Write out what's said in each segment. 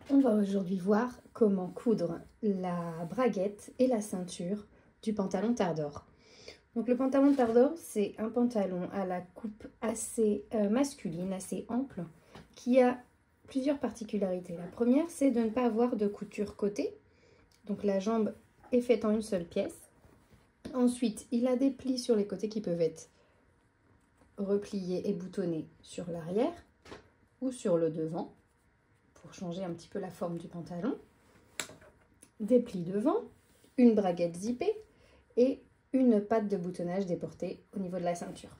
On va aujourd'hui voir comment coudre la braguette et la ceinture du pantalon Tardor. Donc le pantalon Tardor, c'est un pantalon à la coupe assez masculine, assez ample, qui a plusieurs particularités. La première, c'est de ne pas avoir de couture côté. Donc la jambe est faite en une seule pièce. Ensuite, il a des plis sur les côtés qui peuvent être repliés et boutonnés sur l'arrière ou sur le devant, pour changer un petit peu la forme du pantalon, des plis devant, une braguette zippée et une patte de boutonnage déportée au niveau de la ceinture.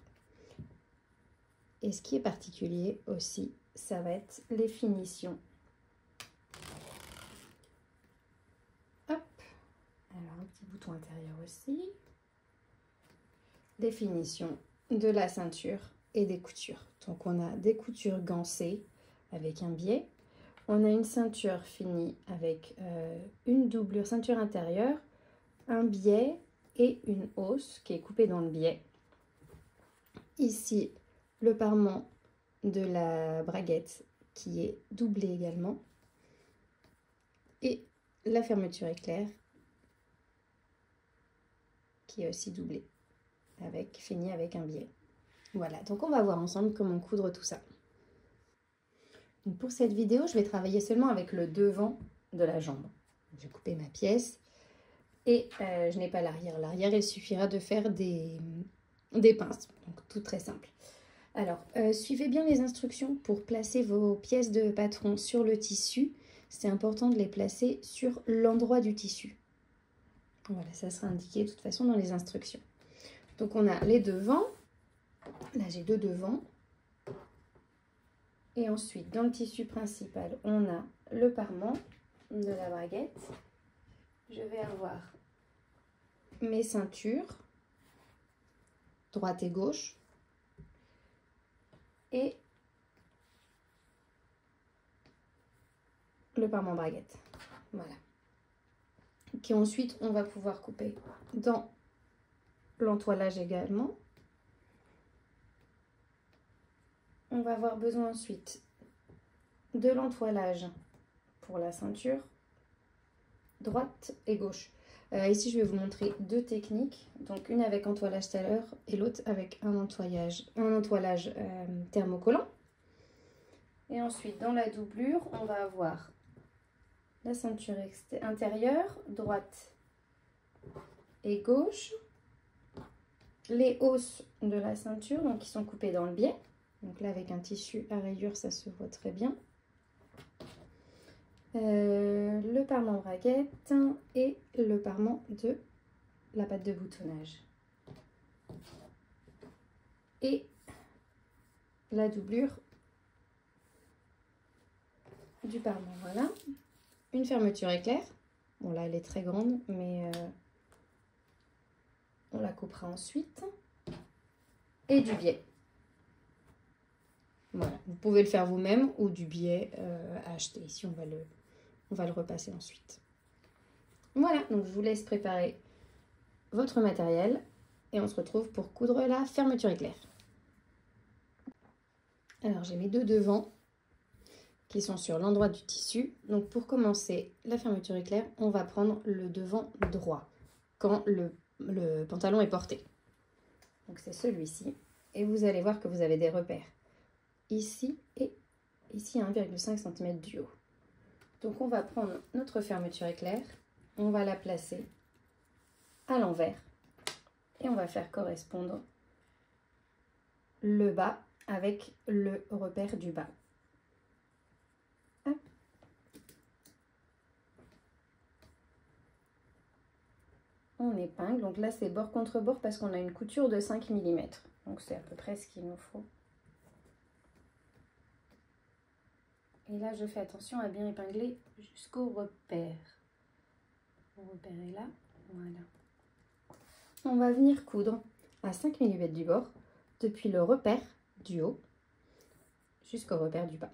Et ce qui est particulier aussi, ça va être les finitions. Hop, alors un petit bouton intérieur aussi. Les finitions de la ceinture et des coutures. Donc on a des coutures gancées avec un biais. On a une ceinture finie avec une doublure ceinture intérieure, un biais et une hausse qui est coupée dans le biais. Ici, le parement de la braguette qui est doublé également. Et la fermeture éclair qui est aussi doublée, finie avec un biais. Voilà, donc on va voir ensemble comment coudre tout ça. Donc pour cette vidéo, je vais travailler seulement avec le devant de la jambe. J'ai coupé ma pièce et je n'ai pas l'arrière. L'arrière, il suffira de faire des pinces, donc tout très simple. Alors, suivez bien les instructions pour placer vos pièces de patron sur le tissu. C'est important de les placer sur l'endroit du tissu. Voilà, ça sera indiqué de toute façon dans les instructions. Donc on a les devants. Là, j'ai deux devants. Et ensuite, dans le tissu principal, on a le parement de la braguette. Je vais avoir mes ceintures, droite et gauche, et le parement braguette. Voilà. Qui ensuite, on va pouvoir couper dans l'entoilage également. On va avoir besoin ensuite de l'entoilage pour la ceinture, droite et gauche. Ici, je vais vous montrer deux techniques. Donc, une avec entoilage tout à l'heure et l'autre avec un entoilage thermocollant. Et ensuite, dans la doublure, on va avoir la ceinture intérieure, droite et gauche. Les hausses de la ceinture, donc qui sont coupées dans le biais. Donc là, avec un tissu à rayures, ça se voit très bien. Le parement braguette et le parement de la patte de boutonnage. Et la doublure du parement. Voilà. Une fermeture éclair. Bon, là, elle est très grande, mais on la coupera ensuite. Et du biais. Voilà, vous pouvez le faire vous-même ou du biais à acheter. Ici, on va le repasser ensuite. Voilà, donc je vous laisse préparer votre matériel et on se retrouve pour coudre la fermeture éclair. Alors, j'ai mes deux devants qui sont sur l'endroit du tissu. Donc, pour commencer la fermeture éclair, on va prendre le devant droit quand le pantalon est porté. Donc, c'est celui-ci. Et vous allez voir que vous avez des repères. Ici et ici à 1,5 cm du haut. Donc on va prendre notre fermeture éclair, on va la placer à l'envers et on va faire correspondre le bas avec le repère du bas. Hop. On épingle, donc là c'est bord contre bord parce qu'on a une couture de 5 mm. Donc c'est à peu près ce qu'il nous faut. Et là, je fais attention à bien épingler jusqu'au repère. Le repère est là, voilà. On va venir coudre à 5 mm du bord, depuis le repère du haut jusqu'au repère du bas.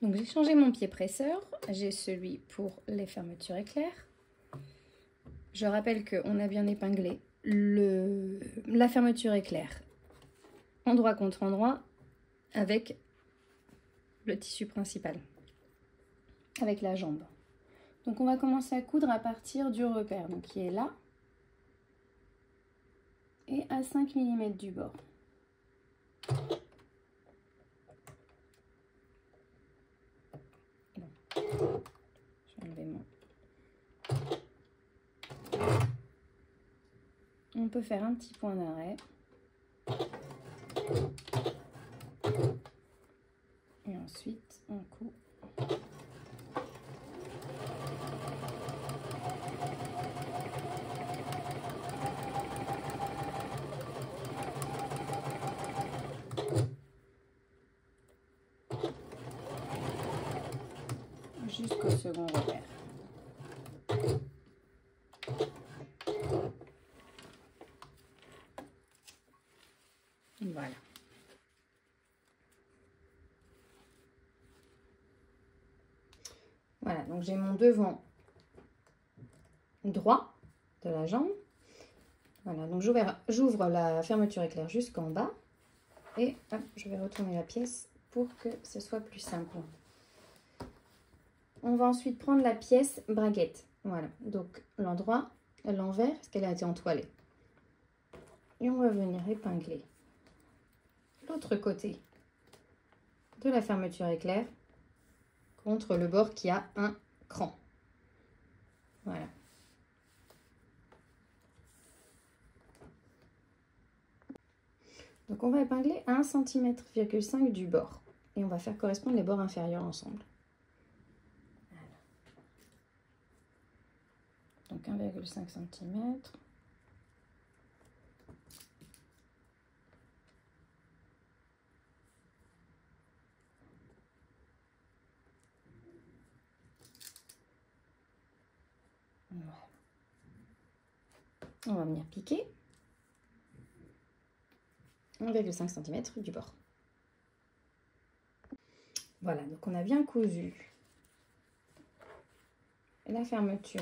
Donc j'ai changé mon pied presseur, j'ai celui pour les fermetures éclair. Je rappelle qu'on a bien épinglé la fermeture éclair endroit contre endroit avec le tissu principal avec la jambe. Donc on va commencer à coudre à partir du repère, donc qui est là et à 5 mm du bord. Bon. Je vais enlever mon... On peut faire un petit point d'arrêt. Et ensuite, on coud. Jusqu'au second repère. Voilà. Voilà, donc j'ai mon devant droit de la jambe. Voilà, donc j'ouvre la fermeture éclair jusqu'en bas. Et hop, je vais retourner la pièce pour que ce soit plus simple. On va ensuite prendre la pièce braguette. Voilà, donc l'endroit, l'envers, parce qu'elle a été entoilée. Et on va venir épingler l'autre côté de la fermeture éclair contre le bord qui a un cran. Voilà. Donc on va épingler à 1,5 cm du bord. Et on va faire correspondre les bords inférieurs ensemble. Voilà. Donc 1,5 cm. Voilà. On va venir piquer 1,5 cm du bord. Voilà, donc on a bien cousu la fermeture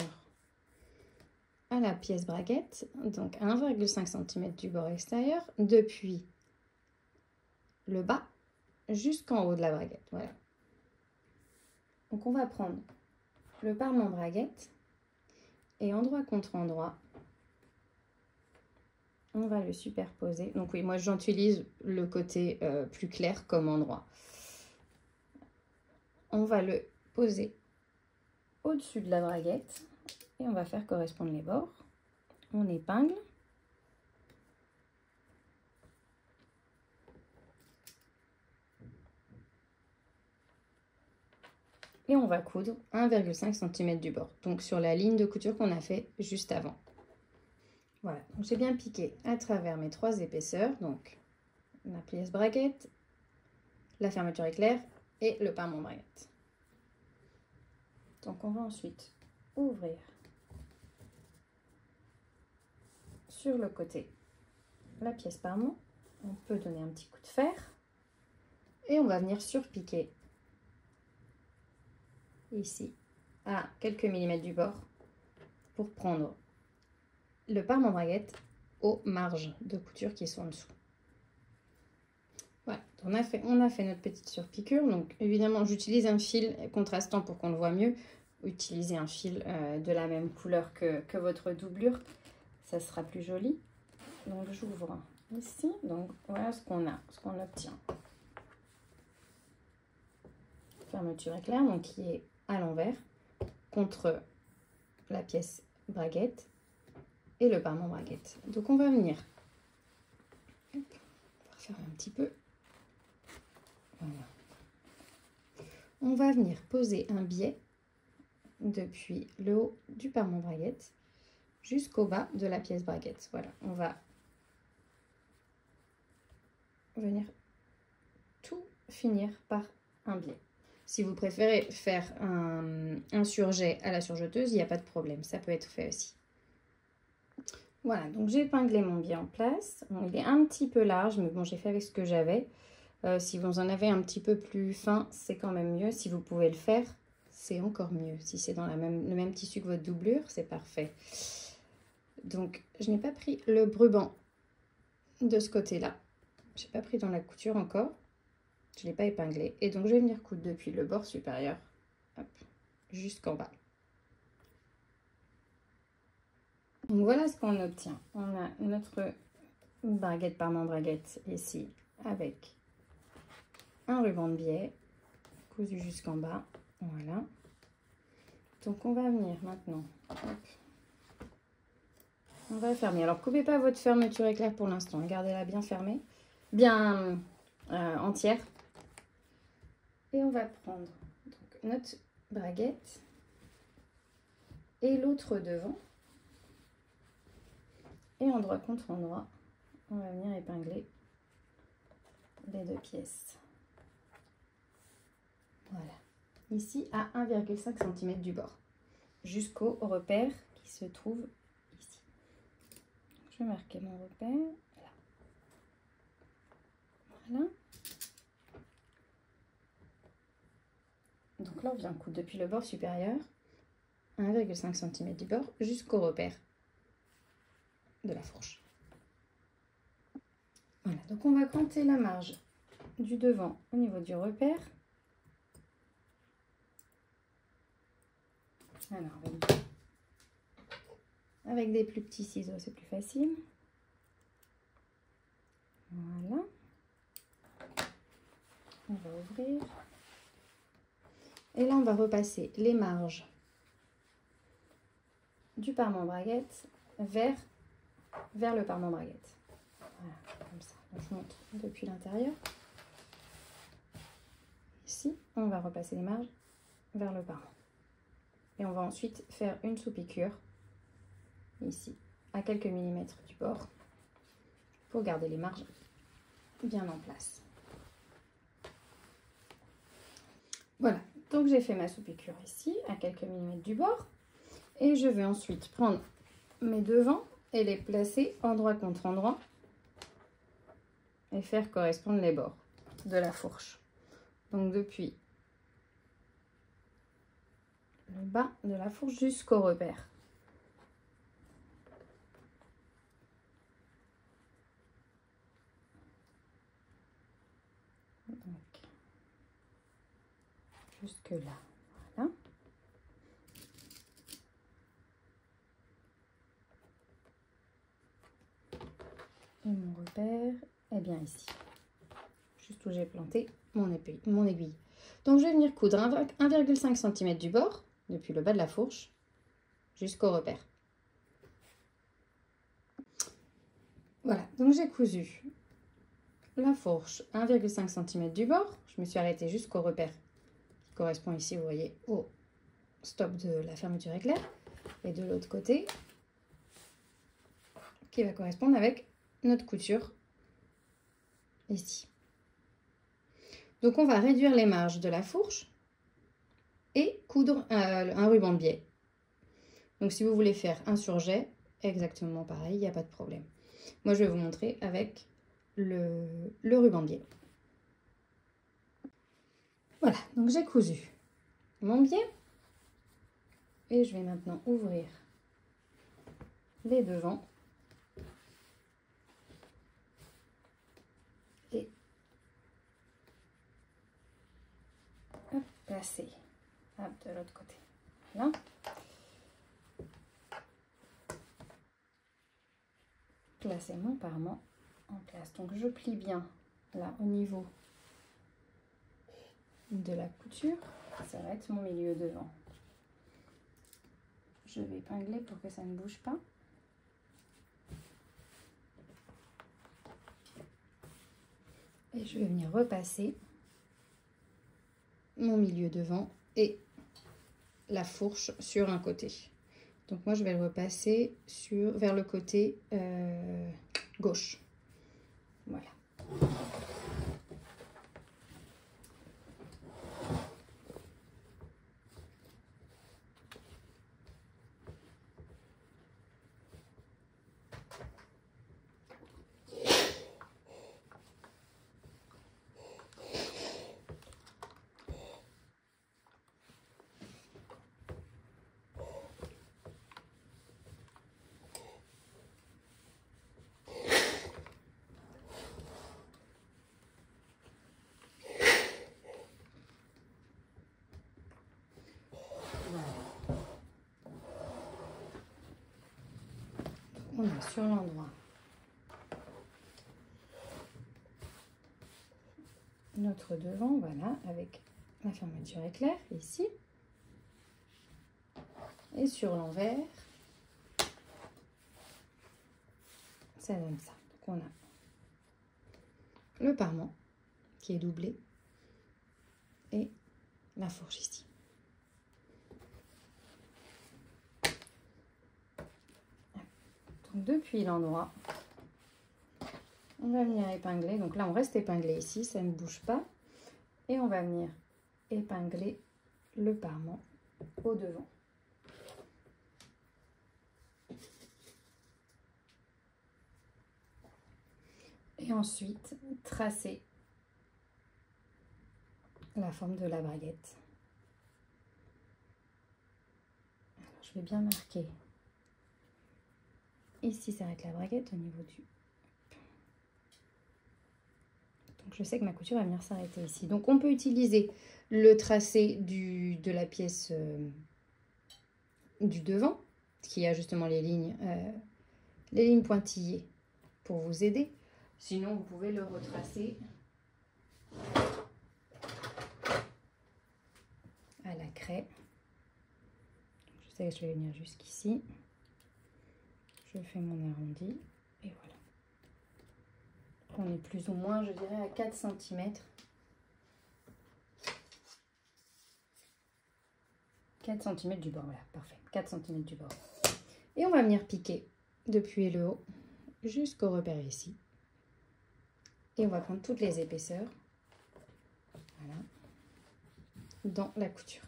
à la pièce braguette, donc 1,5 cm du bord extérieur, depuis le bas jusqu'en haut de la braguette. Voilà. Donc on va prendre le parement braguette et endroit contre endroit, on va le superposer. Donc oui, moi j'utilise le côté plus clair comme endroit. On va le poser au-dessus de la braguette et on va faire correspondre les bords. On épingle. Et on va coudre 1,5 cm du bord, donc sur la ligne de couture qu'on a fait juste avant. Voilà, donc j'ai bien piqué à travers mes 3 épaisseurs, donc la pièce braguette, la fermeture éclair et le parement braguette. Donc on va ensuite ouvrir sur le côté la pièce parement. On peut donner un petit coup de fer et on va venir surpiquer ici à quelques millimètres du bord pour prendre le parement braguette aux marges de couture qui sont en dessous. Voilà, on a fait notre petite surpiqûre. Donc évidemment j'utilise un fil contrastant pour qu'on le voit mieux. Utilisez un fil de la même couleur que votre doublure, ça sera plus joli. Donc j'ouvre ici, donc voilà ce qu'on obtient. Fermeture éclair, donc qui est à l'envers contre la pièce braguette et le parement braguette. Donc on va venir, on va refaire un petit peu. Voilà. On va venir poser un biais depuis le haut du parement braguette jusqu'au bas de la pièce braguette. Voilà, on va venir tout finir par un biais. Si vous préférez faire un surjet à la surjeteuse, il n'y a pas de problème, ça peut être fait aussi. Voilà, donc j'ai épinglé mon biais en place. Bon, il est un petit peu large, mais bon, j'ai fait avec ce que j'avais. Si vous en avez un petit peu plus fin, c'est quand même mieux. Si vous pouvez le faire, c'est encore mieux. Si c'est dans le même tissu que votre doublure, c'est parfait. Donc, je n'ai pas pris le ruban de ce côté-là. Je n'ai pas pris dans la couture encore. Je ne l'ai pas épinglé. Et donc, je vais venir coudre depuis le bord supérieur jusqu'en bas. Donc, voilà ce qu'on obtient. On a notre braguette par braguette ici avec un ruban de biais cousu jusqu'en bas. Voilà. Donc, on va venir maintenant. Hop. On va fermer. Alors, coupez pas votre fermeture éclair pour l'instant. Gardez-la bien fermée, bien entière. Et on va prendre donc, notre braguette et l'autre devant. Et endroit contre endroit, on va venir épingler les deux pièces. Voilà. Ici à 1,5 cm du bord. Jusqu'au repère qui se trouve ici. Je vais marquer mon repère. Là. Voilà. Donc là, on vient coudre depuis le bord supérieur, 1,5 cm du bord, jusqu'au repère de la fourche. Voilà, donc on va compter la marge du devant au niveau du repère. Alors, avec des plus petits ciseaux, c'est plus facile. Voilà. On va ouvrir. Et là, on va repasser les marges du parement braguette vers le parement braguette. Voilà, comme ça. Donc, je montre depuis l'intérieur. Ici, on va repasser les marges vers le parement. Et on va ensuite faire une sous-piqûre ici, à quelques millimètres du bord, pour garder les marges bien en place. Voilà, donc j'ai fait ma sous-piqûre ici, à quelques millimètres du bord. Et je vais ensuite prendre mes devants et les placer endroit contre endroit et faire correspondre les bords de la fourche. Donc depuis le bas de la fourche jusqu'au repère. Donc, jusque là, voilà. Et mon repère est bien ici, juste où j'ai planté mon aiguille. Donc je vais venir coudre 1,5 cm du bord, depuis le bas de la fourche, jusqu'au repère. Voilà, donc j'ai cousu la fourche 1,5 cm du bord. Je me suis arrêtée jusqu'au repère qui correspond ici, vous voyez, au stop de la fermeture éclair. Et de l'autre côté, qui va correspondre avec notre couture ici. Donc on va réduire les marges de la fourche et coudre un ruban de biais. Donc si vous voulez faire un surjet, exactement pareil, il n'y a pas de problème. Moi je vais vous montrer avec le ruban de biais. Voilà, donc j'ai cousu mon biais et je vais maintenant ouvrir les devants et hop, placer de l'autre côté. Voilà. Placer mon parement en place. Donc je plie bien là au niveau de la couture. Ça va être mon milieu devant. Je vais épingler pour que ça ne bouge pas. Et je vais venir repasser mon milieu devant et la fourche sur un côté. Donc moi je vais le repasser vers le côté gauche. Voilà. sur l'endroit. Notre devant, voilà, avec la fermeture éclair ici. Et sur l'envers, ça donne ça. Donc on a le parement qui est doublé et la fourche ici. Donc depuis l'endroit, on va venir épingler. Donc là, on reste épinglé ici, ça ne bouge pas. Et on va venir épingler le parement au devant. Et ensuite, tracer la forme de la braguette. Alors, je vais bien marquer. Ici s'arrête la braguette au niveau du... Donc je sais que ma couture va venir s'arrêter ici. Donc on peut utiliser le tracé de la pièce du devant, qui a justement les lignes pointillées pour vous aider. Sinon, vous pouvez le retracer à la craie. Je sais que je vais venir jusqu'ici. Je fais mon arrondi et voilà. On est plus ou moins, je dirais, à 4 cm. 4 cm du bord, voilà, parfait. 4 cm du bord. Et on va venir piquer depuis le haut jusqu'au repère ici. Et on va prendre toutes les épaisseurs, voilà, dans la couture.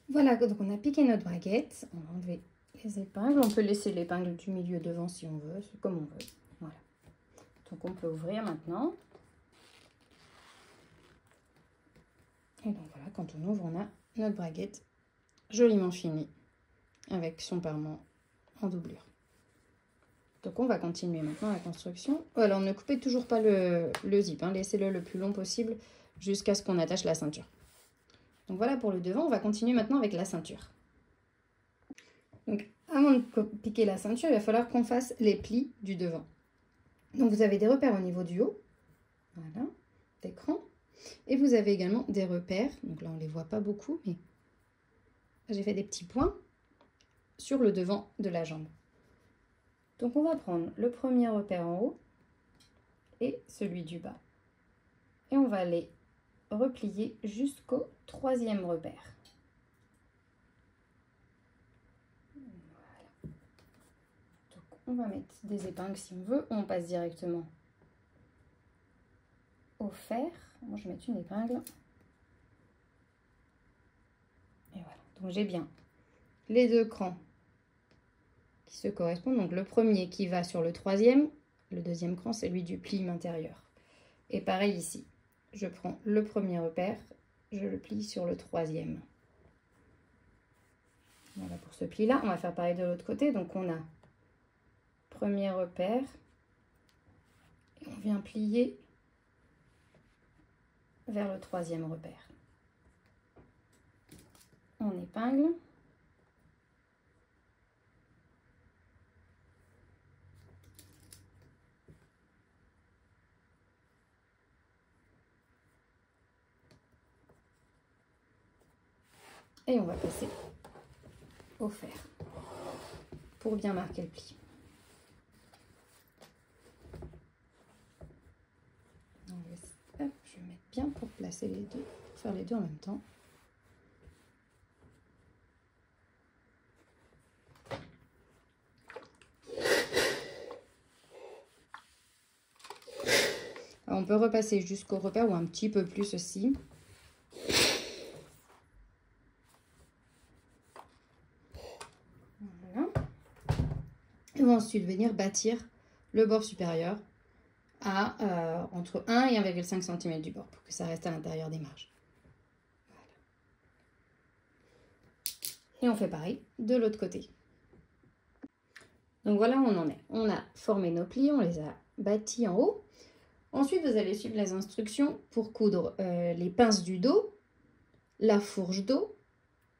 Voilà, donc on a piqué notre braguette. On va enlever les épingles. On peut laisser l'épingle du milieu devant si on veut, c'est comme on veut. Voilà. Donc on peut ouvrir maintenant. Et donc voilà, quand on ouvre, on a notre braguette joliment finie avec son parement en doublure. Donc on va continuer maintenant la construction. Alors ne coupez toujours pas le zip, hein. Laissez-le le plus long possible jusqu'à ce qu'on attache la ceinture. Donc voilà pour le devant, on va continuer maintenant avec la ceinture. Donc avant de piquer la ceinture, il va falloir qu'on fasse les plis du devant. Donc vous avez des repères au niveau du haut, voilà, d'écran. Et vous avez également des repères, donc là on ne les voit pas beaucoup, mais j'ai fait des petits points sur le devant de la jambe. Donc on va prendre le premier repère en haut et celui du bas. Et on va les replier jusqu'au troisième repère. Voilà. Donc on va mettre des épingles si on veut. On passe directement au fer. Moi je vais mettre une épingle. Et voilà. Donc j'ai bien les deux crans qui se correspondent. Donc le premier qui va sur le troisième, le deuxième cran c'est celui du pli intérieur. Et pareil ici, je prends le premier repère, je le plie sur le troisième. Voilà pour ce pli là, on va faire pareil de l'autre côté. Donc on a premier repère et on vient plier vers le troisième repère. On épingle. Et on va passer au fer pour bien marquer le pli. Hop, je vais mettre bien pour placer les deux, pour faire les deux en même temps. Alors, on peut repasser jusqu'au repère ou un petit peu plus aussi. Et on va ensuite venir bâtir le bord supérieur à entre 1 et 1,5 cm du bord pour que ça reste à l'intérieur des marges. Voilà. Et on fait pareil de l'autre côté. Donc voilà où on en est. On a formé nos plis, on les a bâtis en haut. Ensuite, vous allez suivre les instructions pour coudre les pinces du dos, la fourche dos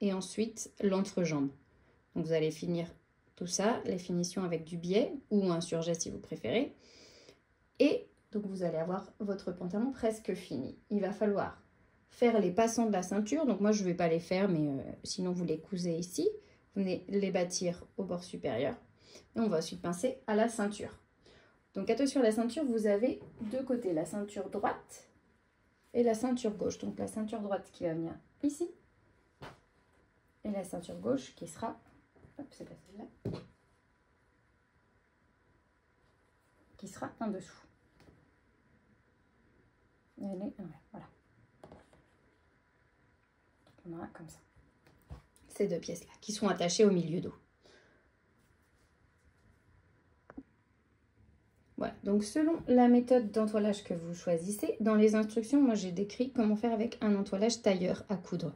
et ensuite l'entrejambe. Donc vous allez finir tout ça, les finitions avec du biais ou un surjet si vous préférez. Et donc vous allez avoir votre pantalon presque fini. Il va falloir faire les passants de la ceinture. Donc moi je ne vais pas les faire, mais sinon vous les cousez ici. Vous venez les bâtir au bord supérieur. Et on va ensuite pincer à la ceinture. Donc attention à la ceinture, vous avez deux côtés, la ceinture droite et la ceinture gauche. Donc la ceinture droite qui va venir ici. Et la ceinture gauche qui sera, hop, c'est pas celle-là, qui sera en dessous. Et elle est, ouais, voilà. On aura comme ça. Ces deux pièces-là qui sont attachées au milieu dos. Voilà, donc selon la méthode d'entoilage que vous choisissez, dans les instructions, moi j'ai décrit comment faire avec un entoilage tailleur à coudre.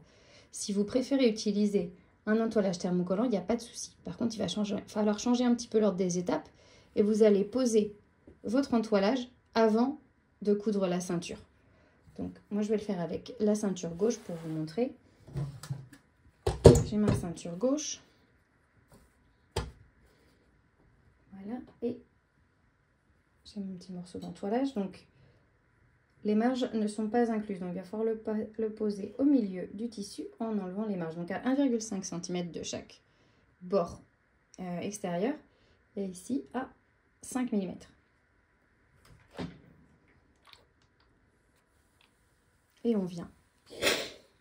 Si vous préférez utiliser un entoilage thermocollant, il n'y a pas de souci. Par contre, il va falloir changer un petit peu l'ordre des étapes et vous allez poser votre entoilage avant de coudre la ceinture. Donc, moi je vais le faire avec la ceinture gauche pour vous montrer. J'ai ma ceinture gauche. Voilà, et j'ai mon petit morceau d'entoilage. Donc, les marges ne sont pas incluses. Donc, il va falloir le poser au milieu du tissu en enlevant les marges. Donc, à 1,5 cm de chaque bord extérieur. Et ici, à 5 mm. Et on vient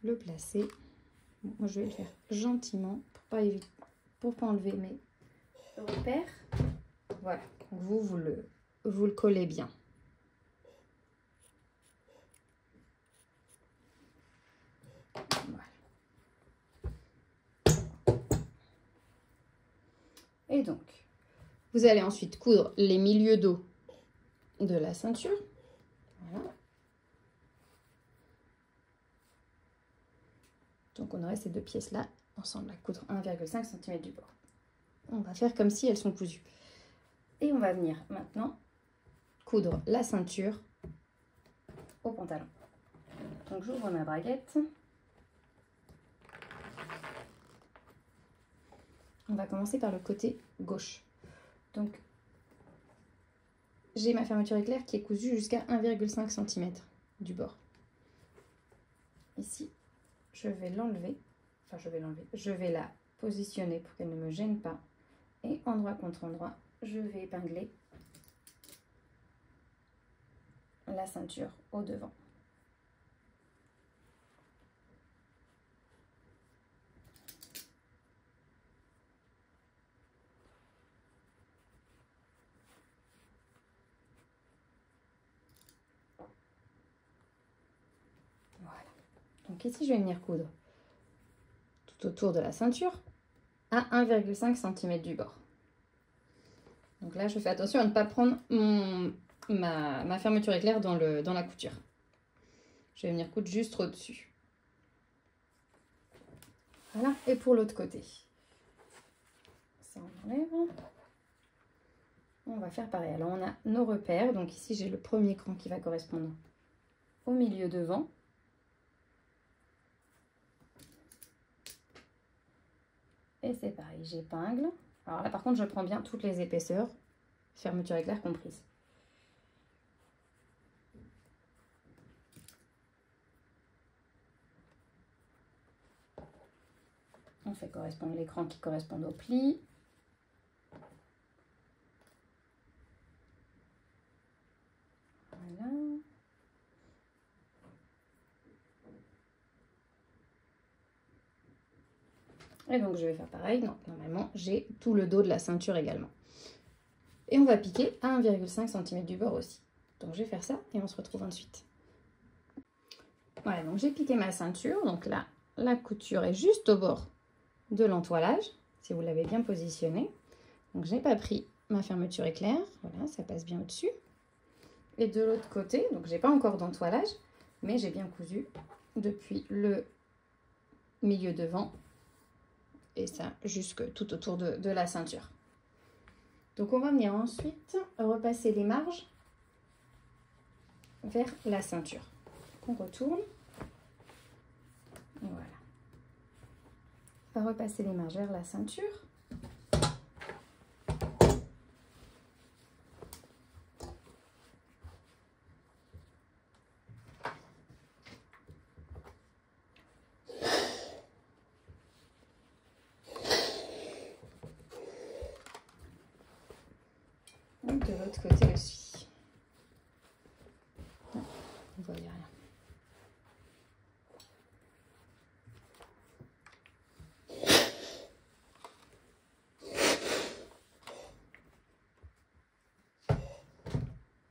le placer. Bon, moi, je vais le faire gentiment pour pas enlever mes repères. Voilà. Donc, vous le collez bien. Voilà. Et donc, vous allez ensuite coudre les milieux dos de la ceinture. Voilà. Donc, on aurait ces deux pièces-là ensemble à coudre 1,5 cm du bord. On va faire comme si elles sont cousues. Et on va venir maintenant coudre la ceinture au pantalon. Donc, j'ouvre ma braguette. On va commencer par le côté gauche. Donc, j'ai ma fermeture éclair qui est cousue jusqu'à 1,5 cm du bord. Ici, je vais l'enlever. Enfin, je vais la positionner pour qu'elle ne me gêne pas. Et endroit contre endroit, je vais épingler la ceinture au devant. Voilà. Donc ici, je vais venir coudre tout autour de la ceinture à 1,5 cm du bord. Donc là, je fais attention à ne pas prendre ma fermeture éclair dans la couture. Je vais venir coudre juste au-dessus. Voilà, et pour l'autre côté. Ça, on enlève. On va faire pareil. Alors, on a nos repères. Donc ici, j'ai le premier cran qui va correspondre au milieu devant. Et c'est pareil, j'épingle. Alors là, par contre, je prends bien toutes les épaisseurs, fermeture éclair comprise. On fait correspondre les crans qui correspondent au pli. Voilà. Et donc, je vais faire pareil. Non, normalement, j'ai tout le dos de la ceinture également. Et on va piquer à 1,5 cm du bord aussi. Donc, je vais faire ça et on se retrouve ensuite. Voilà, donc j'ai piqué ma ceinture. Donc là, la couture est juste au bord de l'entoilage, si vous l'avez bien positionné. Donc, je n'ai pas pris ma fermeture éclair. Voilà, ça passe bien au-dessus. Et de l'autre côté, donc j'ai pas encore d'entoilage, mais j'ai bien cousu depuis le milieu devant. Et ça, jusque tout autour de la ceinture. Donc, on va venir ensuite repasser les marges vers la ceinture. On retourne. Voilà. On va repasser les marges vers la ceinture. de l'autre côté aussi. Non, vous voyez rien.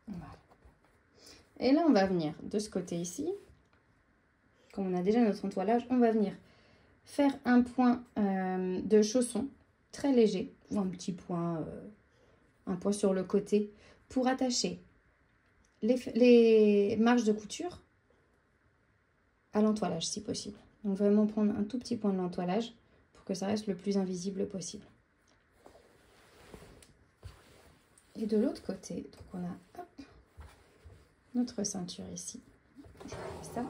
Voilà. Et là, on va venir de ce côté ici. Comme on a déjà notre entoilage, on va venir faire un point de chausson très léger, ou un petit point, un point sur le côté, pour attacher les marges de couture à l'entoilage si possible. Donc vraiment prendre un tout petit point de l'entoilage pour que ça reste le plus invisible possible. Et de l'autre côté, donc on a hop, notre ceinture ici. Je fais ça.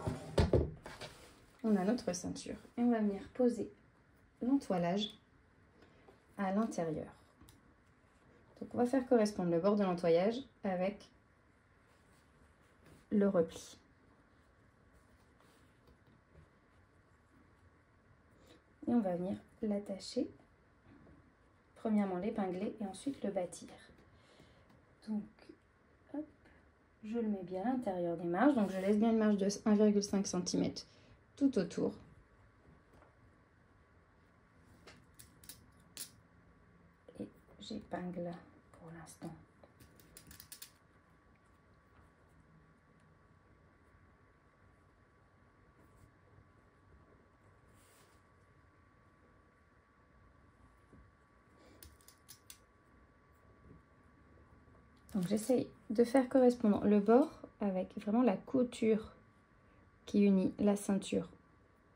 On a notre ceinture et on va venir poser l'entoilage à l'intérieur. Donc on va faire correspondre le bord de l'entoilage avec le repli. Et on va venir l'attacher, premièrement l'épingler et ensuite le bâtir. Donc hop, je le mets bien à l'intérieur des marges, donc je laisse bien une marge de 1,5 cm tout autour. Et j'épingle pour l'instant. Donc j'essaye de faire correspondre le bord avec vraiment la couture qui unit la ceinture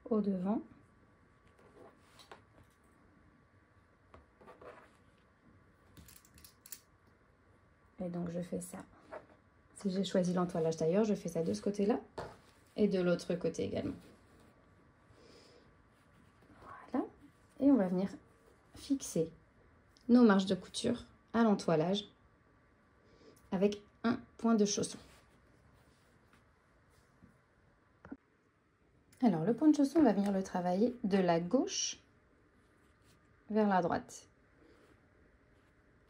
au devant. Et donc je fais ça. Si j'ai choisi l'entoilage d'ailleurs, je fais ça de ce côté-là et de l'autre côté également. Voilà. Et on va venir fixer nos marges de couture à l'entoilage avec un point de chausson. Alors le point de chausson, on va venir le travailler de la gauche vers la droite.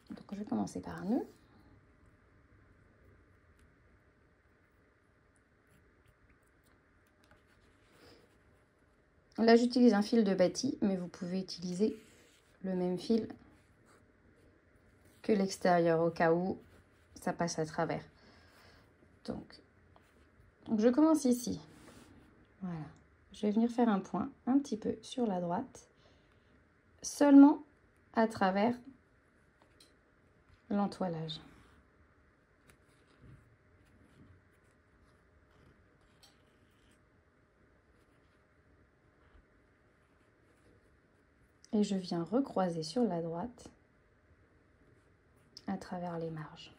Donc je vais commencer par un nœud. Là j'utilise un fil de bâti, mais vous pouvez utiliser le même fil que l'extérieur au cas où ça passe à travers. Donc je commence ici. Voilà. Je vais venir faire un point un petit peu sur la droite, seulement à travers l'entoilage. Et je viens recroiser sur la droite à travers les marges.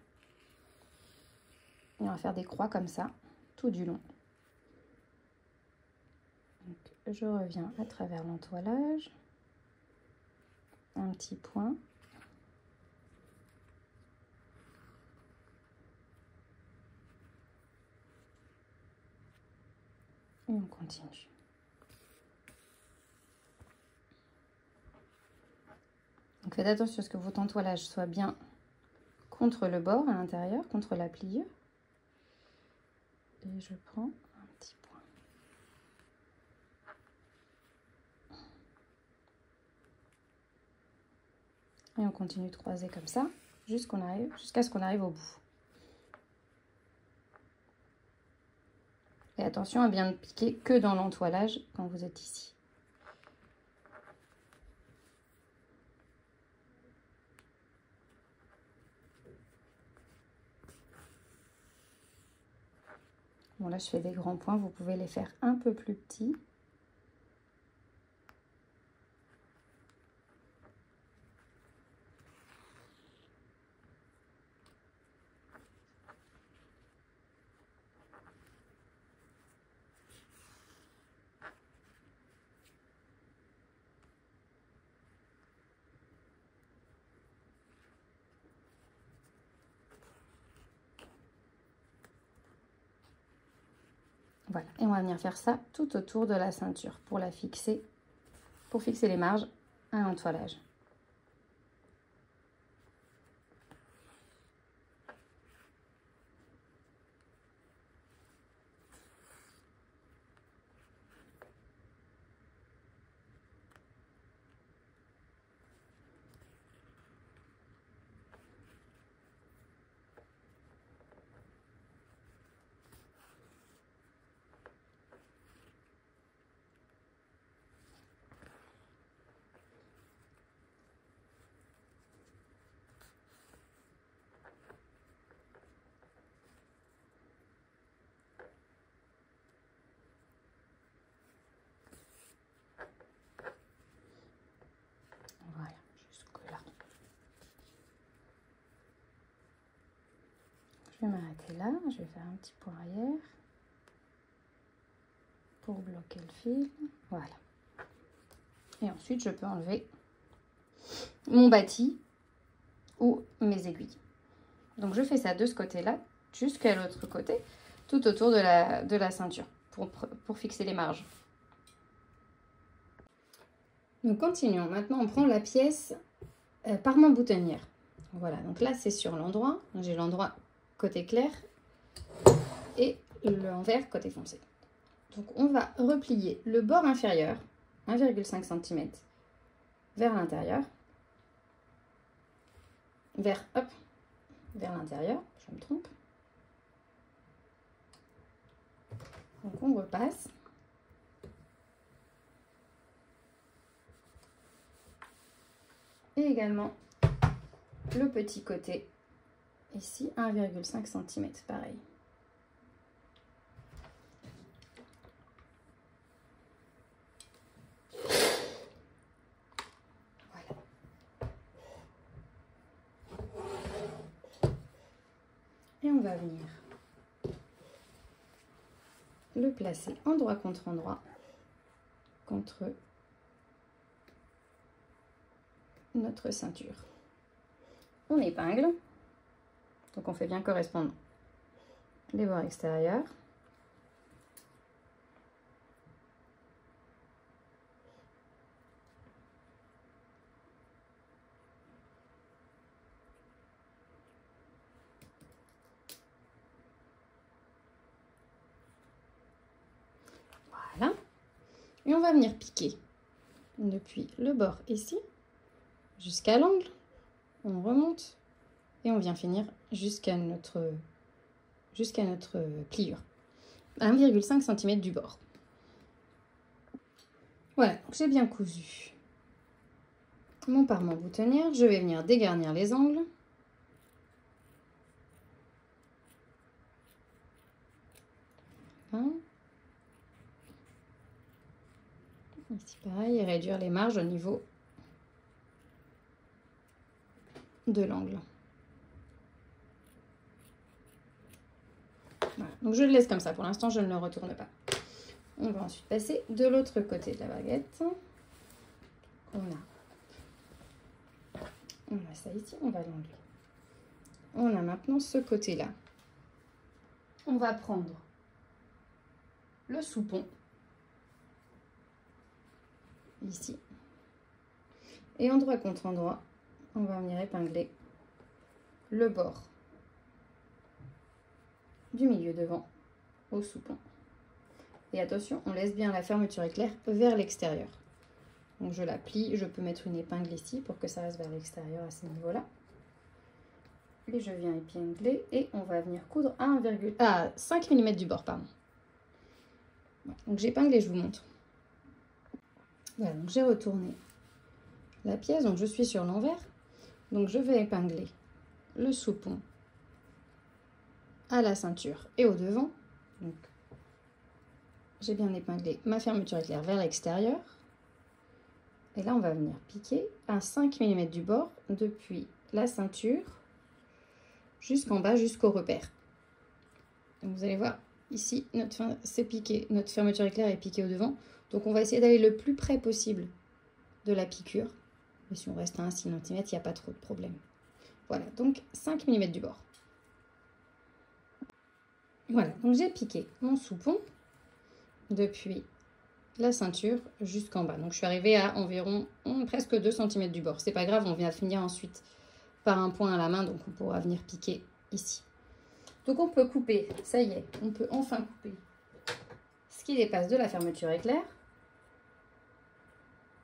Et on va faire des croix comme ça, tout du long. Donc, je reviens à travers l'entoilage, un petit point. Et on continue. Donc faites attention à ce que votre entoilage soit bien contre le bord à l'intérieur, contre la pliure. Et je prends un petit point. Et on continue de croiser comme ça jusqu'à ce qu'on arrive au bout. Et attention à bien ne piquer que dans l'entoilage quand vous êtes ici. Bon là je fais des grands points, vous pouvez les faire un peu plus petits. Voilà, et on va venir faire ça tout autour de la ceinture pour la fixer, pour fixer les marges à l'entoilage. vais m'arrêter là, je vais faire un petit point arrière pour bloquer le fil, voilà. Et ensuite je peux enlever mon bâti ou mes aiguilles. Donc je fais ça de ce côté-là jusqu'à l'autre côté, tout autour de la ceinture pour fixer les marges. Donc continuons, maintenant on prend la pièce parement boutonnière. Voilà, donc là c'est sur l'endroit, j'ai l'endroit côté clair et l'envers côté foncé. Donc on va replier le bord inférieur, 1,5 cm, vers l'intérieur, vers l'intérieur, je me trompe. Donc on repasse. Et également le petit côté, ici 1,5 cm, pareil. Voilà. Et on va venir le placer endroit contre endroit, contre notre ceinture. On épingle, donc on fait bien correspondre les bords extérieurs. Voilà. Et on va venir piquer depuis le bord ici jusqu'à l'angle. On remonte et on vient finir jusqu'à notre pliure. 1,5 cm du bord. Voilà, j'ai bien cousu mon parement boutonnière. Je vais venir dégarnir les angles. Voilà. Ici pareil, et réduire les marges au niveau de l'angle. Voilà. Donc je le laisse comme ça, pour l'instant je ne le retourne pas. On va ensuite passer de l'autre côté de la baguette. On a ça ici, on va l'enlever. On a maintenant ce côté-là. On va prendre le soupon, ici. Et endroit contre endroit, on va venir épingler le bord du milieu devant au soupon. Et attention, on laisse bien la fermeture éclair vers l'extérieur. Donc je la plie, je peux mettre une épingle ici pour que ça reste vers l'extérieur à ce niveau-là. Et je viens épingler et on va venir coudre à 5 mm du bord, pardon. Voilà, donc j'épingle et je vous montre. Voilà, donc j'ai retourné la pièce, donc je suis sur l'envers. Donc je vais épingler le soupon à la ceinture et au devant. Donc j'ai bien épinglé ma fermeture éclair vers l'extérieur. Et là on va venir piquer à 5 mm du bord depuis la ceinture jusqu'en bas, jusqu'au repère. Donc vous allez voir ici notre fermeture éclair est piquée au devant. Donc on va essayer d'aller le plus près possible de la piqûre. Mais si on reste à 1 cm, il n'y a pas trop de problème. Voilà, donc 5 mm du bord. Voilà, donc j'ai piqué mon soupon depuis la ceinture jusqu'en bas. Donc je suis arrivée à environ presque 2 cm du bord. C'est pas grave, on vient finir ensuite par un point à la main, donc on pourra venir piquer ici. Donc on peut couper, ça y est, on peut enfin couper ce qui dépasse de la fermeture éclair.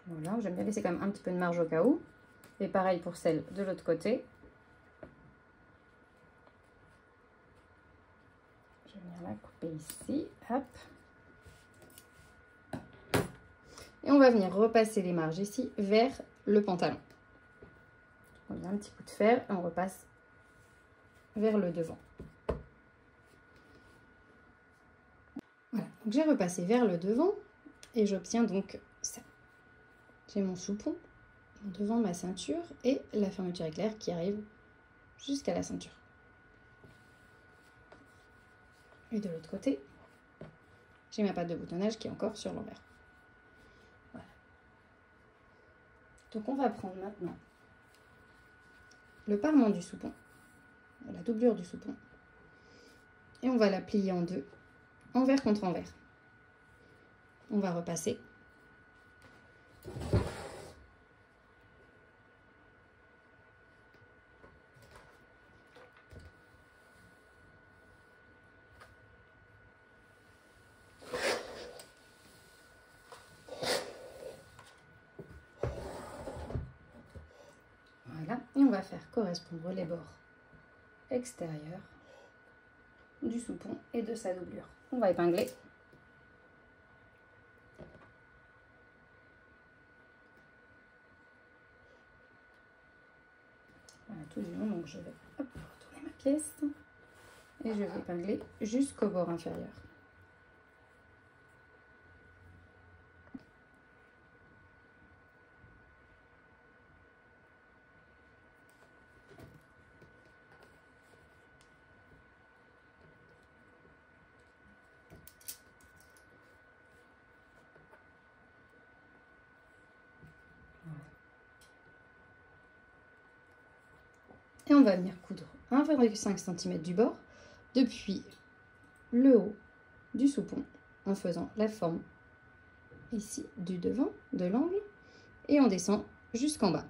Voilà, j'aime bien laisser quand même un petit peu de marge au cas où. Et pareil pour celle de l'autre côté. Je vais venir la couper ici, hop. Et on va venir repasser les marges ici vers le pantalon. On met un petit coup de fer et on repasse vers le devant. Voilà, donc j'ai repassé vers le devant et j'obtiens donc ça. J'ai mon soupon devant ma ceinture et la fermeture éclair qui arrive jusqu'à la ceinture. Et de l'autre côté, j'ai ma patte de boutonnage qui est encore sur l'envers. Voilà. Donc on va prendre maintenant le parement du soupon, la doublure du soupon, et on va la plier en deux, envers contre envers. On va repasser. Voilà, et on va faire correspondre les bords extérieurs du soupon et de sa doublure. On va épingler. Voilà, tout du long, donc je vais retourner ma pièce et je vais épingler jusqu'au bord inférieur. Et on va venir coudre 1,5 cm du bord depuis le haut du soupon en faisant la forme ici du devant de l'angle et on descend jusqu'en bas.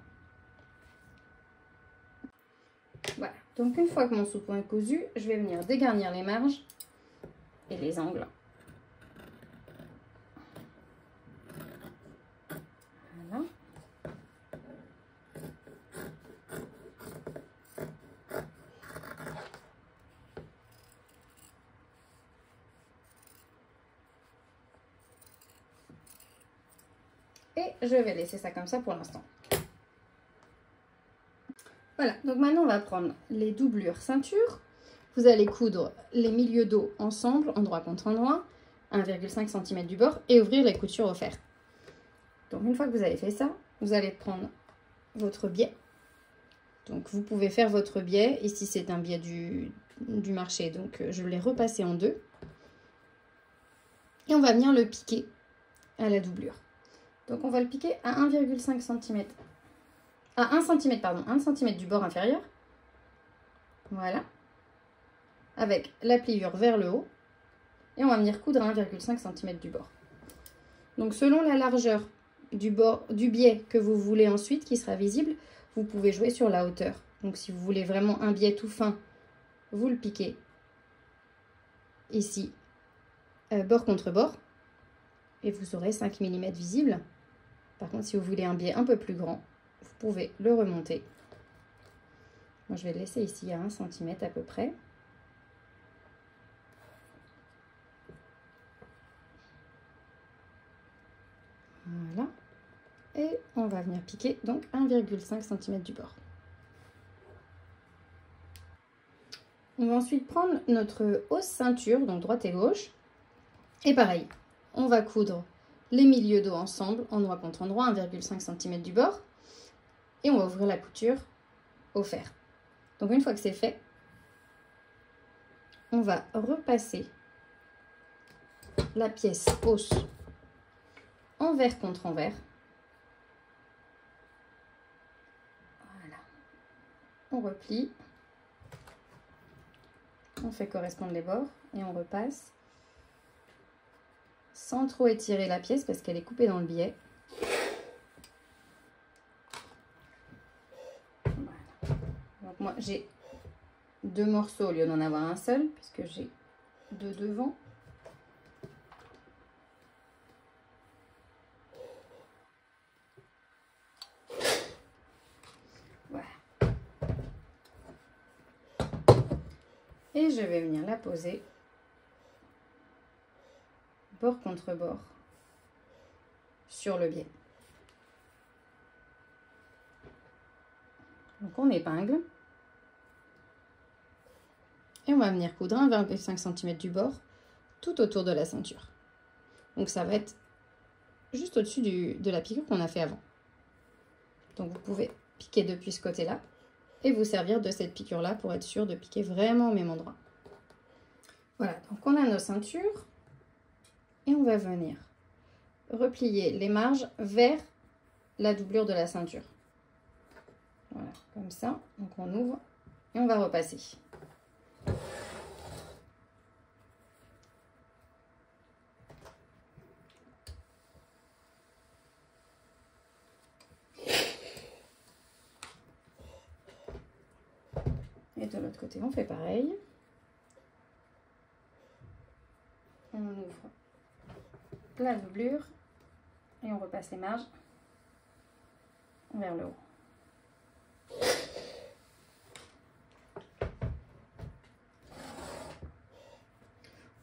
Voilà, donc une fois que mon soupon est cousu, je vais venir dégarnir les marges et les angles. Voilà. Et je vais laisser ça comme ça pour l'instant. Voilà, donc maintenant on va prendre les doublures ceinture. Vous allez coudre les milieux dos ensemble, endroit contre endroit, 1,5 cm du bord et ouvrir les coutures au fer. Donc une fois que vous avez fait ça, vous allez prendre votre biais. Donc vous pouvez faire votre biais. Ici c'est un biais du marché, donc je l'ai repassé en deux. Et on va venir le piquer à la doublure. Donc on va le piquer à 1,5 cm. À 1 cm, pardon, 1 cm du bord inférieur. Voilà. Avec la pliure vers le haut. Et on va venir coudre à 1,5 cm du bord. Donc selon la largeur du biais que vous voulez ensuite, qui sera visible, vous pouvez jouer sur la hauteur. Donc si vous voulez vraiment un biais tout fin, vous le piquez ici, bord contre bord. Et vous aurez 5 mm visible. Par contre, si vous voulez un biais un peu plus grand, vous pouvez le remonter. Moi, je vais le laisser ici à 1 cm à peu près. Voilà. Et on va venir piquer donc 1,5 cm du bord. On va ensuite prendre notre hausse ceinture, donc droite et gauche. Et pareil, on va coudre les milieux dos ensemble, endroit contre endroit, 1,5 cm du bord. Et on va ouvrir la couture au fer. Donc une fois que c'est fait, on va repasser la pièce hausse envers contre envers. Voilà. On replie. On fait correspondre les bords et on repasse sans trop étirer la pièce parce qu'elle est coupée dans le biais. Voilà. Donc moi j'ai deux morceaux au lieu d'en avoir un seul puisque j'ai deux devant. Voilà. Et je vais venir la poser bord contre bord sur le biais. Donc on épingle et on va venir coudre 1,5 cm du bord tout autour de la ceinture. Donc ça va être juste au-dessus de la piqûre qu'on a fait avant. Donc vous pouvez piquer depuis ce côté-là et vous servir de cette piqûre-là pour être sûr de piquer vraiment au même endroit. Voilà, donc on a nos ceintures et on va venir replier les marges vers la doublure de la ceinture. Voilà, comme ça. Donc on ouvre et on va repasser. Et de l'autre côté, on fait pareil. On ouvre la doublure et on repasse les marges vers le haut.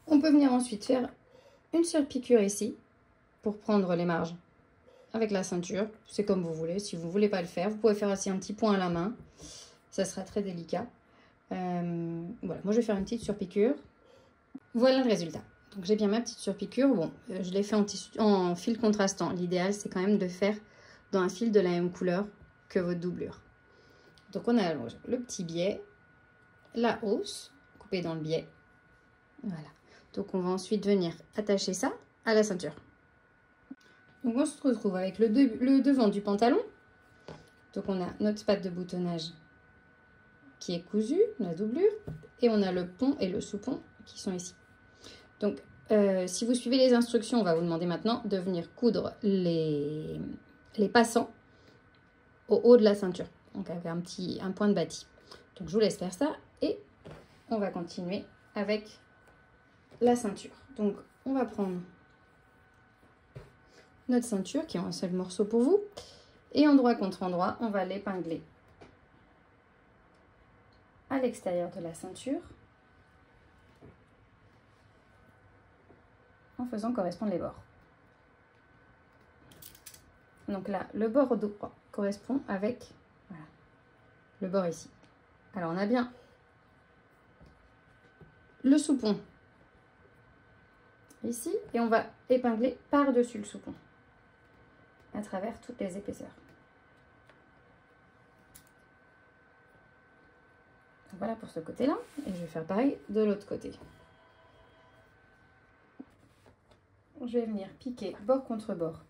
On peut venir ensuite faire une surpiqûre ici pour prendre les marges avec la ceinture. C'est comme vous voulez. Si vous ne voulez pas le faire, vous pouvez faire aussi un petit point à la main. Ça sera très délicat. Voilà, moi je vais faire une petite surpiqûre. Voilà le résultat. Donc j'ai bien ma petite surpiqûre. Bon, je l'ai fait en fil contrastant. L'idéal c'est quand même de faire dans un fil de la même couleur que votre doublure. Donc on allonge le petit biais, la hausse, coupée dans le biais. Voilà. Donc on va ensuite venir attacher ça à la ceinture. Donc on se retrouve avec le devant du pantalon. Donc on a notre patte de boutonnage qui est cousue, la doublure, et on a le pont et le sous-pont qui sont ici. Donc si vous suivez les instructions, on va vous demander maintenant de venir coudre les passants au haut de la ceinture. Donc avec un point de bâti. Donc je vous laisse faire ça et on va continuer avec la ceinture. Donc on va prendre notre ceinture qui est un seul morceau pour vous et endroit contre endroit on va l'épingler à l'extérieur de la ceinture en faisant correspondre les bords. Donc là le bord droit correspond avec voilà, le bord ici. Alors on a bien le sous-pont ici et on va épingler par-dessus le sous-pont à travers toutes les épaisseurs. Voilà pour ce côté-là et je vais faire pareil de l'autre côté. Je vais venir piquer bord contre bord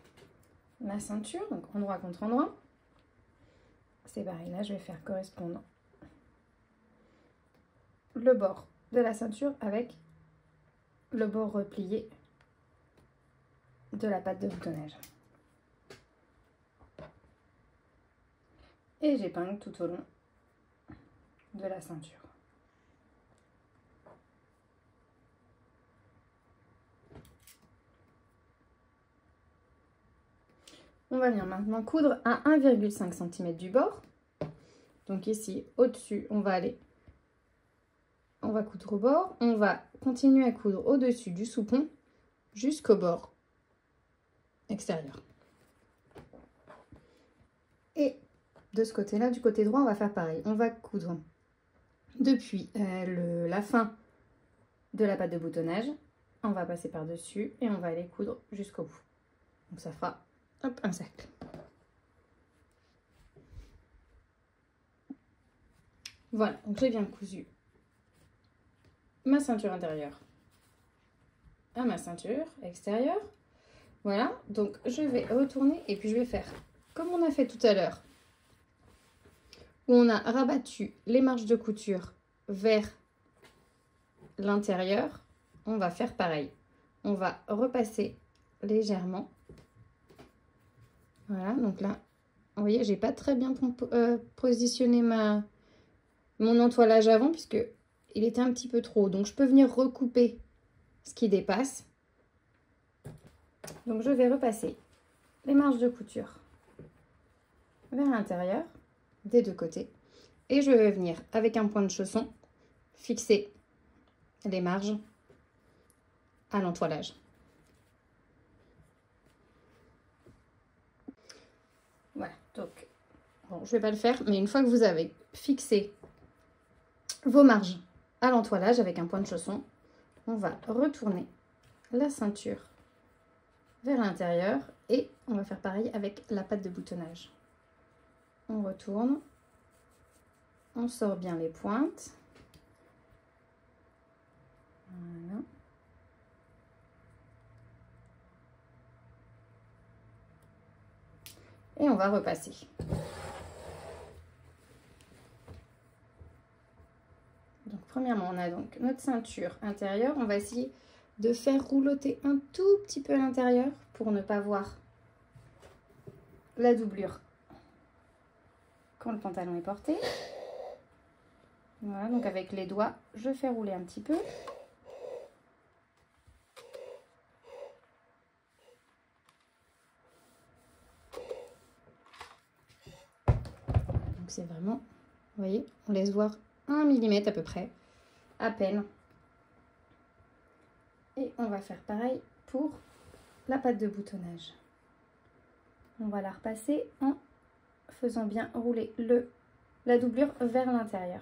la ceinture, donc endroit contre endroit. C'est pareil, là je vais faire correspondre le bord de la ceinture avec le bord replié de la patte de boutonnage. Et j'épingle tout au long de la ceinture. On va venir maintenant coudre à 1,5 cm du bord. Donc ici, au-dessus, on va coudre au bord. On va continuer à coudre au-dessus du sous-pont jusqu'au bord extérieur. Et de ce côté-là, du côté droit, on va faire pareil. On va coudre depuis la fin de la patte de boutonnage. On va passer par-dessus et on va aller coudre jusqu'au bout. Donc ça fera hop, un cercle. Voilà, donc j'ai bien cousu ma ceinture intérieure à ma ceinture extérieure. Voilà, donc je vais retourner et puis je vais faire comme on a fait tout à l'heure, où on a rabattu les marges de couture vers l'intérieur. On va faire pareil. On va repasser légèrement. Voilà, donc là, vous voyez, j'ai pas très bien positionné mon entoilage avant puisque il était un petit peu trop haut. Donc je peux venir recouper ce qui dépasse. Donc je vais repasser les marges de couture vers l'intérieur des deux côtés et je vais venir avec un point de chausson fixer les marges à l'entoilage. Voilà, donc bon, je vais pas le faire, mais une fois que vous avez fixé vos marges à l'entoilage avec un point de chausson, on va retourner la ceinture vers l'intérieur et on va faire pareil avec la patte de boutonnage. On retourne, on sort bien les pointes. Et on va repasser. Donc premièrement, on a donc notre ceinture intérieure. On va essayer de faire roulotter un tout petit peu à l'intérieur pour ne pas voir la doublure quand le pantalon est porté. Voilà, donc avec les doigts, je fais rouler un petit peu. Donc c'est vraiment, vous voyez, on laisse voir 1 mm à peu près, à peine. Et on va faire pareil pour la patte de boutonnage. On va la repasser en faisant bien rouler la doublure vers l'intérieur.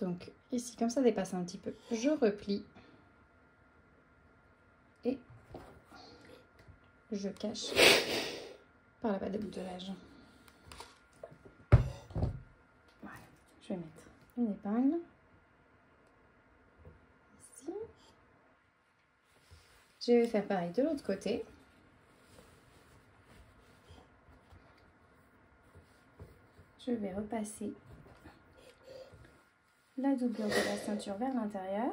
Donc ici, comme ça dépasse un petit peu, je replie et je cache par la patte de boutonnage. Voilà, je vais mettre une épingle ici. Je vais faire pareil de l'autre côté. Je vais repasser la doublure de la ceinture vers l'intérieur.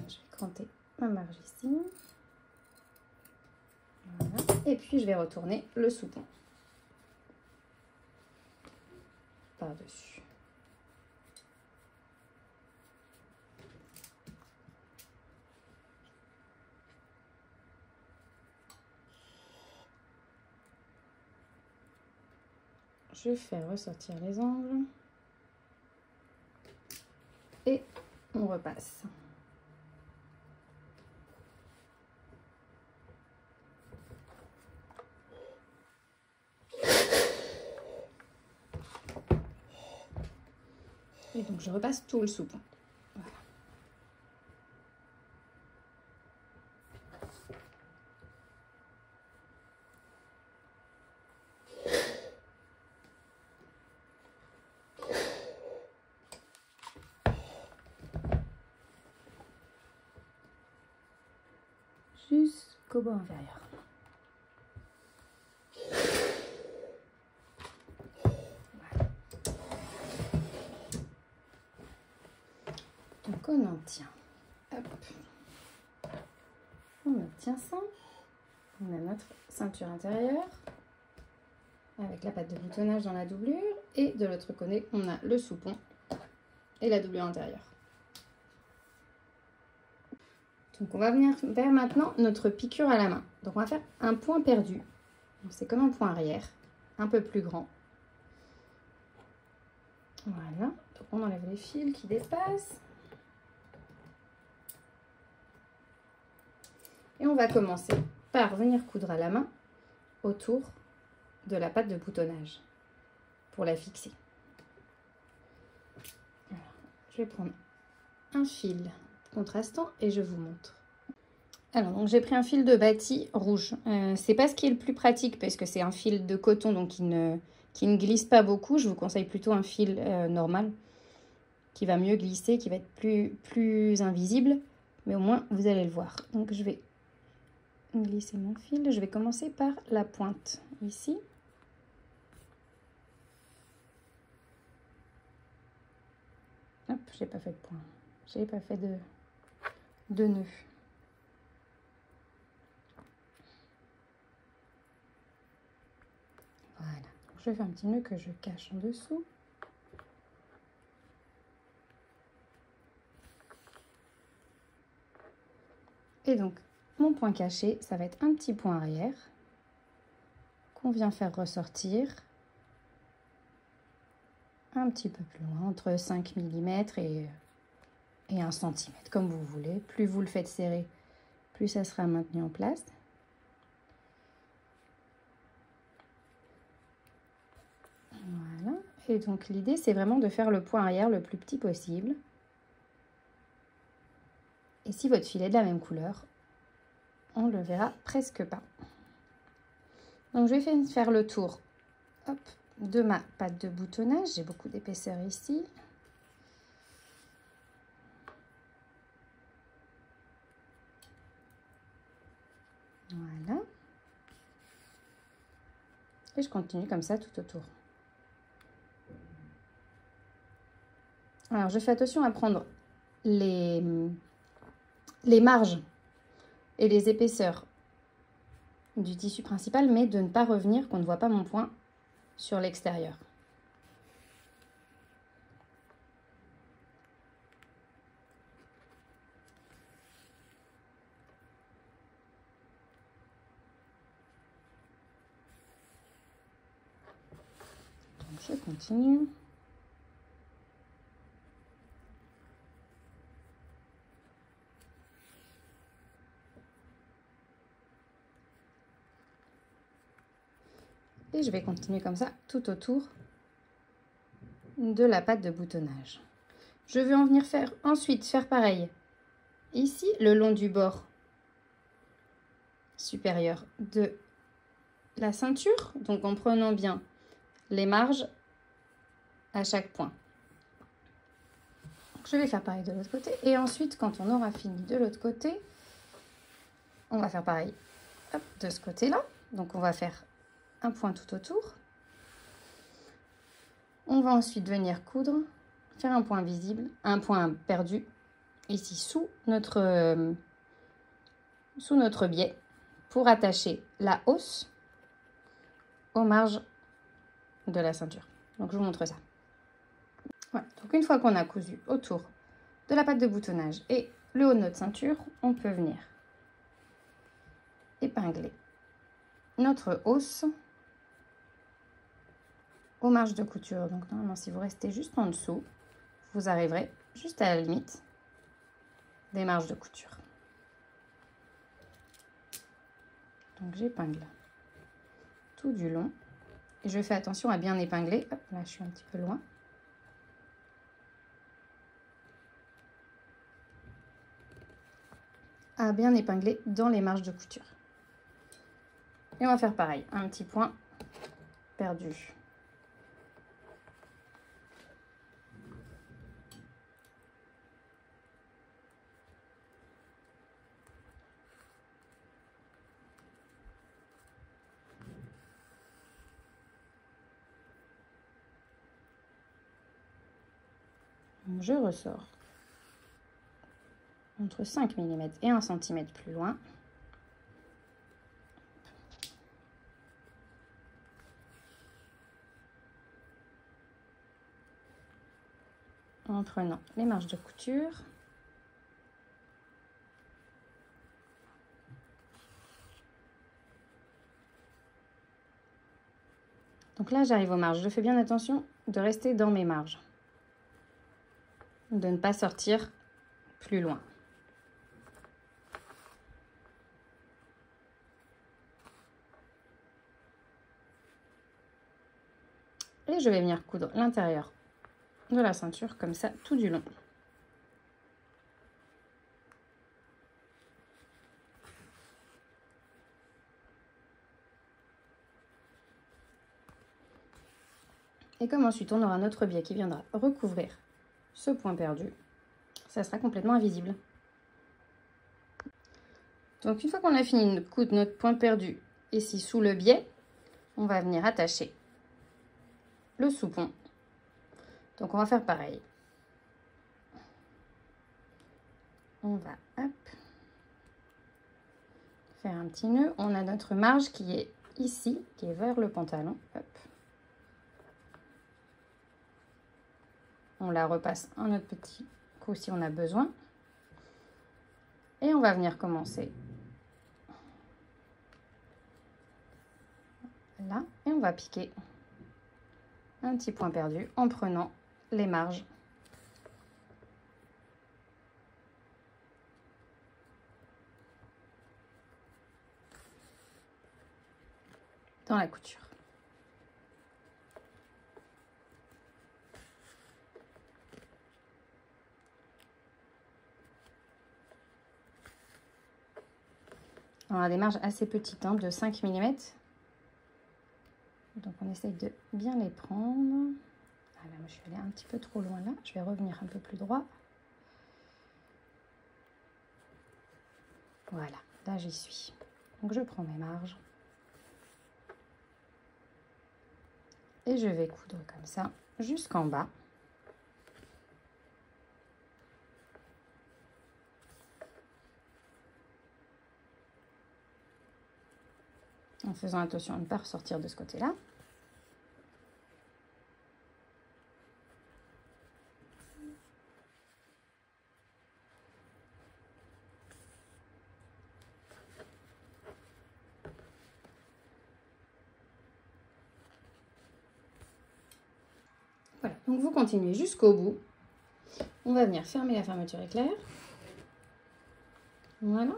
Je vais cranter ma marge ici. Voilà. Et puis je vais retourner le soupon par-dessus. Je fais ressortir les angles et on repasse. Et donc je repasse tout le soupon. Voilà. Jusqu'au bord inférieur. Voilà. Donc on en tient. Hop. On obtient ça. On a notre ceinture intérieure avec la patte de boutonnage dans la doublure et de l'autre côté on a le soupon et la doublure intérieure. Donc on va venir faire maintenant notre piqûre à la main. Donc on va faire un point perdu. C'est comme un point arrière, un peu plus grand. Voilà, donc on enlève les fils qui dépassent. Et on va commencer par venir coudre à la main autour de la patte de boutonnage pour la fixer. Alors, je vais prendre un fil contrastant et je vous montre. Alors donc j'ai pris un fil de bâti rouge. C'est pas ce qui est le plus pratique parce que c'est un fil de coton donc qui ne glisse pas beaucoup. Je vous conseille plutôt un fil normal qui va mieux glisser, qui va être plus invisible, mais au moins vous allez le voir. Donc je vais glisser mon fil. Je vais commencer par la pointe ici. Hop, j'ai pas fait de point. J'ai pas fait de nœud. Voilà. Donc, je fais un petit nœud que je cache en dessous. Et donc, mon point caché, ça va être un petit point arrière qu'on vient faire ressortir un petit peu plus loin, entre 5 mm et 1 cm, comme vous voulez. Plus vous le faites serrer, plus ça sera maintenu en place. Voilà. Et donc l'idée, c'est vraiment de faire le point arrière le plus petit possible. Et si votre filet est de la même couleur, on ne le verra presque pas. Donc je vais faire le tour, hop, de ma patte de boutonnage. J'ai beaucoup d'épaisseur ici. Voilà. Et je continue comme ça tout autour. Alors je fais attention à prendre les marges et les épaisseurs du tissu principal, mais de ne pas revenir, qu'on ne voit pas mon point sur l'extérieur. Donc je continue. Et je vais continuer comme ça tout autour de la patte de boutonnage. Je vais en venir ensuite faire pareil ici le long du bord supérieur de la ceinture, donc en prenant bien les marges à chaque point. Donc, je vais faire pareil de l'autre côté et ensuite quand on aura fini de l'autre côté, on va faire pareil, hop, de ce côté-là. Donc on va faire un point tout autour. On va ensuite venir coudre, faire un point visible, un point perdu ici sous notre biais pour attacher la hausse aux marges de la ceinture. Donc je vous montre ça. Voilà. Donc une fois qu'on a cousu autour de la patte de boutonnage et le haut de notre ceinture, on peut venir épingler notre hausse aux marges de couture. Donc normalement, si vous restez juste en dessous, vous arriverez juste à la limite des marges de couture. Donc j'épingle tout du long et je fais attention à bien épingler. Hop, là je suis un petit peu loin. À bien épingler dans les marges de couture. Et on va faire pareil, un petit point perdu. Je ressors entre 5 mm et 1 cm plus loin. En prenant les marges de couture. Donc là, j'arrive aux marges. Je fais bien attention de rester dans mes marges. De ne pas sortir plus loin. Et je vais venir coudre l'intérieur de la ceinture comme ça tout du long. Et comme ensuite on aura notre biais qui viendra recouvrir ce point perdu, ça sera complètement invisible. Donc une fois qu'on a fini de coudre notre point perdu ici sous le biais, on va venir attacher le soupon. Donc on va faire pareil. On va hop, faire un petit nœud. On a notre marge qui est ici, qui est vers le pantalon. Hop. On la repasse un autre petit coup si on a besoin. Et on va venir commencer là. Et on va piquer un petit point perdu en prenant les marges dans la couture. On a des marges assez petites, hein, de 5 mm. Donc on essaye de bien les prendre. Ah là, moi je suis allée un petit peu trop loin là. Je vais revenir un peu plus droit. Voilà, là j'y suis. Donc je prends mes marges. Et je vais coudre comme ça jusqu'en bas. En faisant attention à ne pas ressortir de ce côté-là. Voilà, donc vous continuez jusqu'au bout. On va venir fermer la fermeture éclair. Voilà.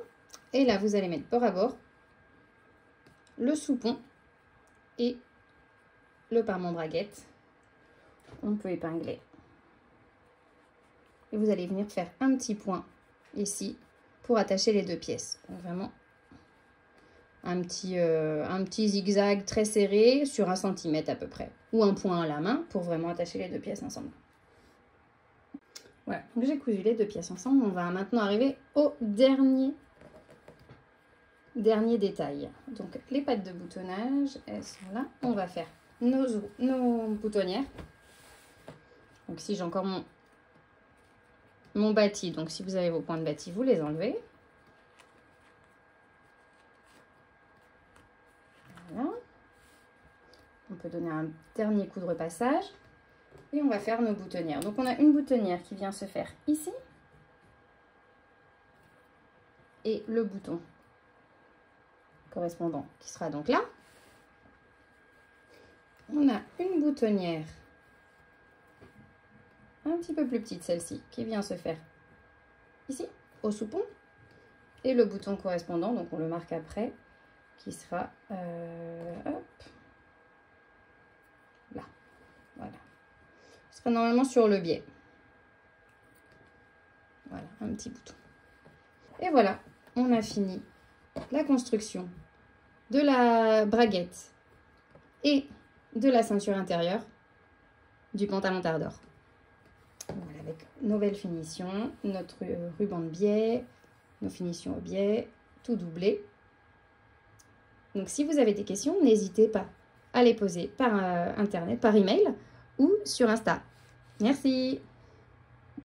Et là, vous allez mettre bord à bord le soupon et le parement braguette. On peut épingler. Et vous allez venir faire un petit point ici pour attacher les deux pièces. Donc vraiment un petit zigzag très serré sur 1 cm à peu près. Ou un point à la main pour vraiment attacher les deux pièces ensemble. Voilà, donc j'ai cousu les deux pièces ensemble. On va maintenant arriver au dernier détail. Donc les pattes de boutonnage, elles sont là. On va faire nos boutonnières. Donc si j'ai encore mon bâti, donc si vous avez vos points de bâti, vous les enlevez. Voilà. On peut donner un dernier coup de repassage. Et on va faire nos boutonnières. Donc on a une boutonnière qui vient se faire ici. Et le bouton correspondant qui sera donc là. On a une boutonnière un petit peu plus petite, celle-ci, qui vient se faire ici, au soupon. Et le bouton correspondant, donc on le marque après, qui sera hop, là. Voilà. Ce sera normalement sur le biais. Voilà, un petit bouton. Et voilà, on a fini la construction de la braguette et de la ceinture intérieure du pantalon Tardor. Voilà, avec nos belles finitions, notre ruban de biais, nos finitions au biais, tout doublé. Donc si vous avez des questions, n'hésitez pas à les poser par internet, par email ou sur Insta. Merci!